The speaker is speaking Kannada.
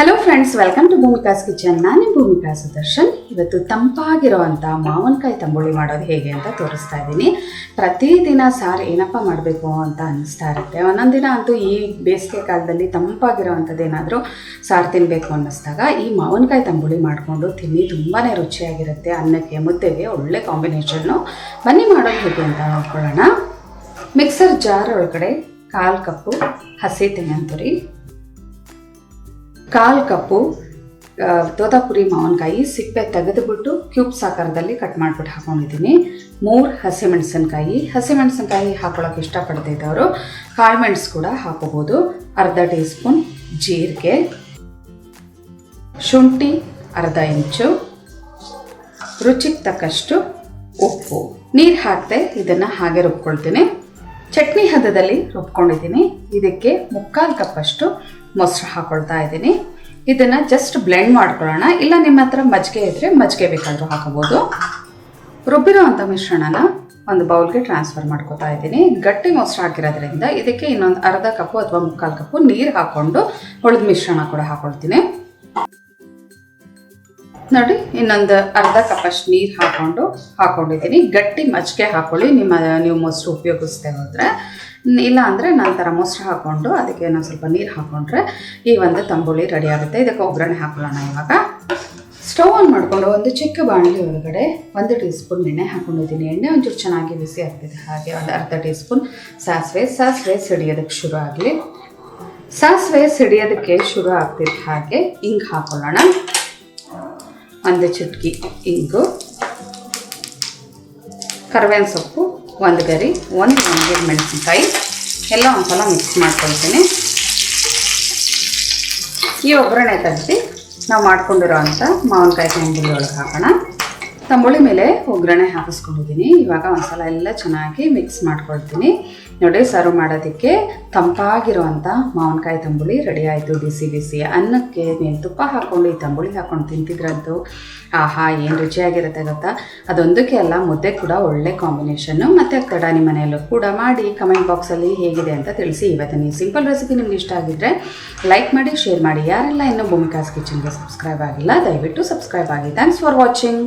Hello friends, welcome to Bhoomika's kitchen. ನಾನು ಭೂಮಿಕಾ ಸುದರ್ಶನ್. ಇವತ್ತು ತಂಪಾಗಿರೋವಂಥ ಮಾವಿನಕಾಯಿ ತಂಬುಳಿ ಮಾಡೋದು ಹೇಗೆ ಅಂತ ತೋರಿಸ್ತಾ ಇದ್ದೀನಿ. ಪ್ರತಿದಿನ ಸಾರು ಏನಪ್ಪ ಮಾಡಬೇಕು ಅಂತ ಅನ್ನಿಸ್ತಾ ಇರುತ್ತೆ. ಒಂದೊಂದು ದಿನ ಅಂತೂ ಈ ಬೇಸಿಗೆ ಕಾಲದಲ್ಲಿ ತಂಪಾಗಿರೋವಂಥದ್ದು ಏನಾದರೂ ಸಾರು ತಿನ್ನಬೇಕು ಅನ್ನಿಸ್ದಾಗ ಈ ಮಾವಿನಕಾಯಿ ತಂಬುಳಿ ಮಾಡಿಕೊಂಡು ತಿನ್ನಿ. ತುಂಬಾ ರುಚಿಯಾಗಿರುತ್ತೆ. ಅನ್ನಕ್ಕೆ ಮುದ್ದೆಗೆ ಒಳ್ಳೆ ಕಾಂಬಿನೇಷನ್ನು. ಬನ್ನಿ ಮಾಡೋದು ಹೇಗೆ ಅಂತ ನೋಡ್ಕೊಳ್ಳೋಣ. ಮಿಕ್ಸರ್ ಜಾರ್ ಒಳಗಡೆ 1/4 ಕಪ್ಪು ಹಸಿ ತೆಂಗಿನತುರಿ, 1/4 ಕಪ್ಪು ತೋತಾಪುರಿ ಮಾವಿನಕಾಯಿ ಸಿಪ್ಪೆ ತೆಗೆದುಬಿಟ್ಟು ಕ್ಯೂಬ್ಸ್ ಆಕಾರದಲ್ಲಿ ಕಟ್ ಮಾಡಿಬಿಟ್ಟು ಹಾಕೊಂಡಿದ್ದೀನಿ. 3 ಹಸಿಮೆಣಸಿನ್ಕಾಯಿ ಹಾಕೊಳ್ಳೋಕೆ ಇಷ್ಟಪಡ್ತಿದ್ದವರು ಕಾಳುಮೆಣಸು ಕೂಡ ಹಾಕೋಬೋದು. ಅರ್ಧ ಟೀ ಸ್ಪೂನ್ ಜೀರಿಗೆ, ಶುಂಠಿ ಅರ್ಧ ಇಂಚು, ರುಚಿಗೆ ತಕ್ಕಷ್ಟು ಉಪ್ಪು. ನೀರು ಹಾಕದೆ ಇದನ್ನು ಹಾಗೆ ರುಬ್ಕೊಳ್ತೀನಿ. ಚಟ್ನಿ ಹದದಲ್ಲಿ ರುಬ್ಕೊಂಡಿದ್ದೀನಿ. ಇದಕ್ಕೆ 3/4 ಕಪ್ಪಷ್ಟು ಮೊಸರು ಹಾಕೊಳ್ತಾ ಇದ್ದೀನಿ. ಇದನ್ನು ಜಸ್ಟ್ ಬ್ಲೆಂಡ್ ಮಾಡ್ಕೊಳ್ಳೋಣ. ಇಲ್ಲ ನಿಮ್ಮ ಹತ್ರ ಮಜ್ಜಿಗೆ ಇದ್ದರೆ ಮಜ್ಜಿಗೆ ಬೇಕಾದರೂ ಹಾಕೋಬೋದು. ರುಬ್ಬಿರೋ ಅಂಥ ಮಿಶ್ರಣನ ಒಂದು ಬೌಲ್ಗೆ ಟ್ರಾನ್ಸ್ಫರ್ ಮಾಡ್ಕೊತಾ ಇದ್ದೀನಿ. ಗಟ್ಟಿ ಮೊಸರು ಹಾಕಿರೋದ್ರಿಂದ ಇದಕ್ಕೆ ಇನ್ನೊಂದು ಅರ್ಧ ಕಪ್ಪು ಅಥವಾ 3/4 ಕಪ್ಪು ನೀರು ಹಾಕ್ಕೊಂಡು ಉಳಿದ ಮಿಶ್ರಣ ಕೂಡ ಹಾಕೊಳ್ತೀನಿ. ನೋಡಿ, ಇನ್ನೊಂದು ಅರ್ಧ ಕಪ್ಪಷ್ಟು ನೀರು ಹಾಕೊಂಡಿದ್ದೀನಿ. ಗಟ್ಟಿ ಮಜ್ಜಿಗೆ ಹಾಕೊಳ್ಳಿ ನೀವು ಮೊಸರು ಉಪಯೋಗಿಸ್ದೆ ಹೋದರೆ. ಇಲ್ಲ ಅಂದರೆ ನಂತರ ಮೊಸರು ಹಾಕ್ಕೊಂಡು ಅದಕ್ಕೆ ಇನ್ನೊಂದು ಸ್ವಲ್ಪ ನೀರು ಹಾಕ್ಕೊಂಡ್ರೆ ಈ ಒಂದು ತಂಬುಳಿ ರೆಡಿ ಆಗುತ್ತೆ. ಇದಕ್ಕೆ ಒಗ್ಗರಣೆ ಹಾಕೊಳ್ಳೋಣ. ಇವಾಗ ಸ್ಟವ್ ಆನ್ ಮಾಡಿಕೊಂಡು ಒಂದು ಚಿಕ್ಕ ಬಾಣಲಿ ಒಳಗಡೆ 1 ಟೀ ಸ್ಪೂನ್ ಎಣ್ಣೆ ಹಾಕೊಂಡಿದ್ದೀನಿ. ಎಣ್ಣೆ ಒಂಚೂರು ಚೆನ್ನಾಗಿ ಬಿಸಿ ಆಗ್ತಿದೆ. ಹಾಗೆ ಒಂದು ಅರ್ಧ ಟೀ ಸ್ಪೂನ್ ಸಾಸಿವೆ ಸಿಡಿಯೋದಕ್ಕೆ ಶುರು ಆಗಲಿ. ಸಾಸಿವೆ ಸಿಡಿಯೋದಕ್ಕೆ ಶುರು ಆಗ್ತಿದ್ದ ಹಾಗೆ ಹಿಂಗೆ ಹಾಕೊಳ್ಳೋಣ. 1 ಚಿಟಕಿ ಇಂಗು, ಕರಿಬೇವಿನ ಸೊಪ್ಪು 1 ಗರಿ, 1 ಒಣಗಿದ ಮೆಣಸಿನ್ಕಾಯಿ ಎಲ್ಲ ಒಂದ್ಸಲ ಮಿಕ್ಸ್ ಮಾಡ್ಕೊಳ್ತೀನಿ. ಈ ಒಗ್ಗರಣೆ ತೆಗೆದು ನಾವು ಮಾಡ್ಕೊಂಡಿರೋ ಅಂಥ ಮಾವಿನಕಾಯಿ ತಂಬುಳಿ ಒಳಗೆ ಹಾಕೋಣ. ತಂಬುಳಿ ಮೇಲೆ ಒಗ್ಗರಣೆ ಹಾಕಿಸ್ಕೊಂಡಿದ್ದೀನಿ. ಇವಾಗ ಒಂದ್ಸಲ ಎಲ್ಲ ಚೆನ್ನಾಗಿ ಮಿಕ್ಸ್ ಮಾಡ್ಕೊಳ್ತೀನಿ. ನೋಡಿ, ಸರ್ವ್ ಮಾಡೋದಕ್ಕೆ ತಂಪಾಗಿರುವಂಥ ಮಾವಿನಕಾಯಿ ತಂಬುಳಿ ರೆಡಿ ಆಯಿತು. ಬಿಸಿ ಅನ್ನಕ್ಕೆ ನೀವು ತುಪ್ಪ ಹಾಕ್ಕೊಂಡು ಈ ತಂಬುಳಿ ಹಾಕ್ಕೊಂಡು ತಿಂತಿದ್ರಂತೂ ಆಹಾ ಏನು ರುಚಿಯಾಗಿರುತ್ತೆ ಗೊತ್ತಾ. ಅದೊಂದಕ್ಕೆ ಅಲ್ಲ, ಮುದ್ದೆ ಕೂಡ ಒಳ್ಳೆ ಕಾಂಬಿನೇಷನ್ನು. ಮತ್ತು ತಡ ನಿಮ್ಮ ಮನೆಯಲ್ಲೂ ಕೂಡ ಮಾಡಿ ಕಮೆಂಟ್ ಬಾಕ್ಸಲ್ಲಿ ಹೇಗಿದೆ ಅಂತ ತಿಳಿಸಿ. ಇವತ್ತಿನ ಈ ಸಿಂಪಲ್ ರೆಸಿಪಿ ನಿಮ್ಗೆ ಇಷ್ಟ ಆಗಿದ್ದರೆ ಲೈಕ್ ಮಾಡಿ, ಶೇರ್ ಮಾಡಿ. ಯಾರೆಲ್ಲ ಇನ್ನೂ ಭೂಮಿಕಾಸ್ ಕಿಚನ್ಗೆ ಸಬ್ಸ್ಕ್ರೈಬ್ ಆಗಿಲ್ಲ ದಯವಿಟ್ಟು ಸಬ್ಸ್ಕ್ರೈಬ್ ಆಗಿ. Thanks for watching.